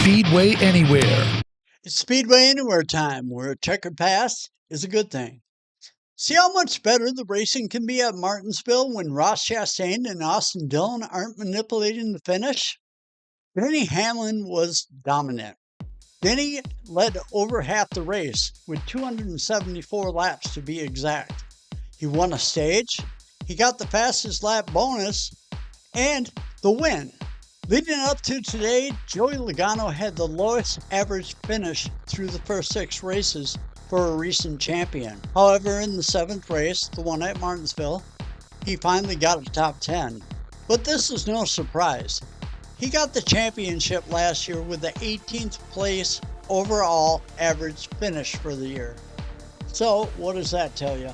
Speedway Anywhere. It's Speedway Anywhere time, where a checkered past is a good thing. See how much better the racing can be at Martinsville when Ross Chastain and Austin Dillon aren't manipulating the finish? Denny Hamlin was dominant. Denny led over half the race with 274 laps to be exact. He won a stage, he got the fastest lap bonus, and the win. Leading up to today, Joey Logano had the lowest average finish through the first 6 races for a recent champion. However, in the 7th race, the one at Martinsville, he finally got a top 10. But this is no surprise. He got the championship last year with the 18th place overall average finish for the year. So, what does that tell you?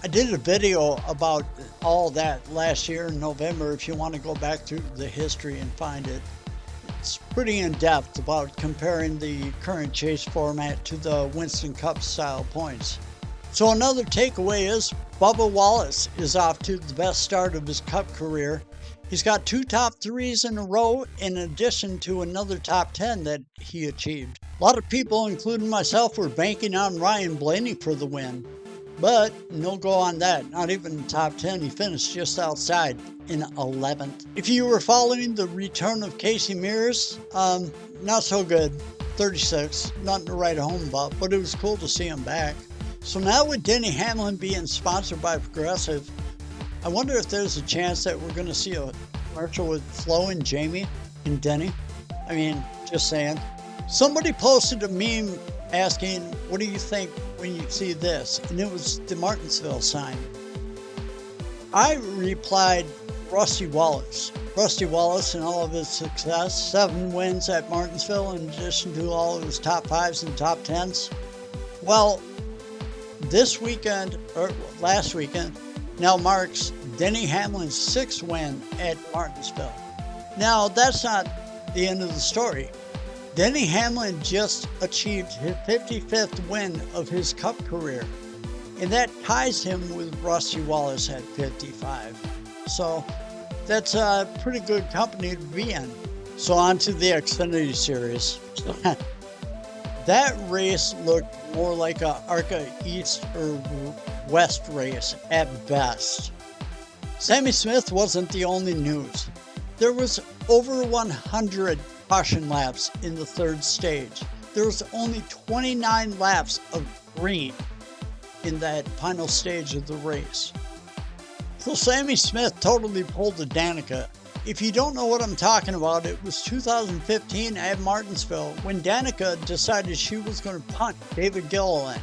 I did a video about all that last year in November if you want to go back through the history and find it. It's pretty in-depth about comparing the current chase format to the Winston Cup style points. So another takeaway is Bubba Wallace is off to the best start of his Cup career. He's got 2 top 3s in a row in addition to another top 10 that he achieved. A lot of people, including myself, were banking on Ryan Blaney for the win. But no go on that. Not even top 10. He finished just outside in 11th. If you were following the return of Casey Mears, not so good. 36. Nothing to write home about, but it was cool to see him back. So now with Denny Hamlin being sponsored by Progressive, I wonder if there's a chance that we're going to see a commercial with Flo and Jamie and Denny. I mean, just saying. Somebody posted a meme asking, what do you think when you see this? And it was the Martinsville sign. I replied, Rusty Wallace. Rusty Wallace and all of his success, 7 wins at Martinsville in addition to all of his top 5s and top 10s. Well, this weekend, or last weekend, now marks Denny Hamlin's 6th win at Martinsville. Now, that's not the end of the story. Denny Hamlin just achieved his 55th win of his Cup career, and that ties him with Rusty Wallace at 55. So that's a pretty good company to be in. So on to the Xfinity Series. That race looked more like a ARCA East or West race at best. Sammy Smith wasn't the only news. There was over 100 caution laps in the 3rd stage. There was only 29 laps of green in that final stage of the race. So Sammy Smith totally pulled the Danica. If you don't know what I'm talking about, it was 2015 at Martinsville when Danica decided she was going to punt David Gilliland.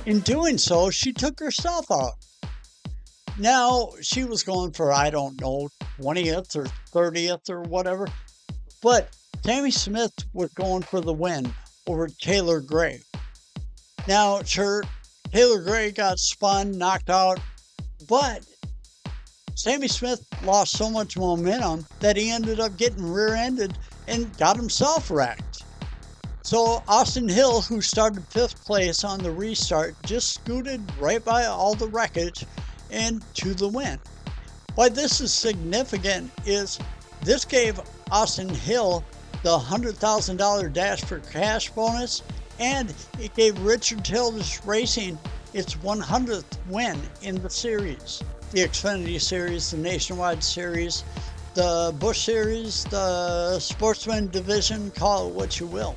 In doing so, she took herself out. Now, she was going for, I don't know, 20th or 30th or whatever. But Sammy Smith was going for the win over Taylor Gray. Now, sure, Taylor Gray got spun, knocked out, but Sammy Smith lost so much momentum that he ended up getting rear-ended and got himself wrecked. So Austin Hill, who started 5th place on the restart, just scooted right by all the wreckage and to the win. Why this is significant is this gave Austin Hill the $100,000 Dash for Cash bonus, and it gave Richard Childress Racing its 100th win in the series. The Xfinity Series, the Nationwide Series, the Busch Series, the Sportsman Division, call it what you will.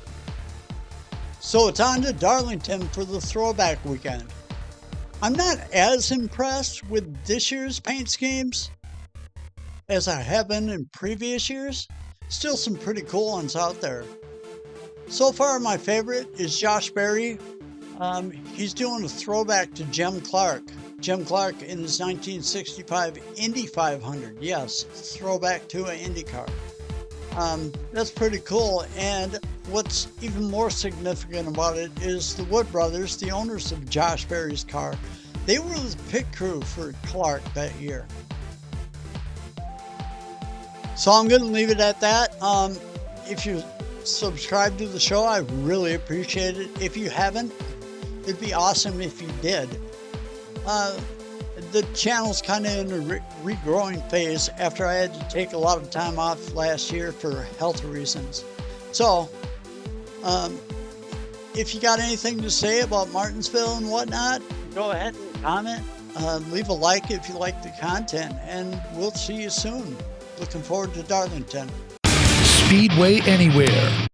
So it's on to Darlington for the throwback weekend. I'm not as impressed with this year's paint schemes as I have been in previous years. Still some pretty cool ones out there. So far, my favorite is Josh Berry. He's doing a throwback to Jim Clark. Jim Clark in his 1965 Indy 500. Yes, throwback to an Indy car. That's pretty cool. And what's even more significant about it is the Wood brothers, the owners of Josh Berry's car, they were the pit crew for Clark that year. So I'm going to leave it at that. If you subscribe to the show, I really appreciate it. If you haven't, it'd be awesome if you did. The channel's kind of in a regrowing phase after I had to take a lot of time off last year for health reasons. So If you got anything to say about Martinsville and whatnot, go ahead and comment. Leave a like if you like the content, and we'll see you soon. Looking forward to Darlington. Speedway Anywhere.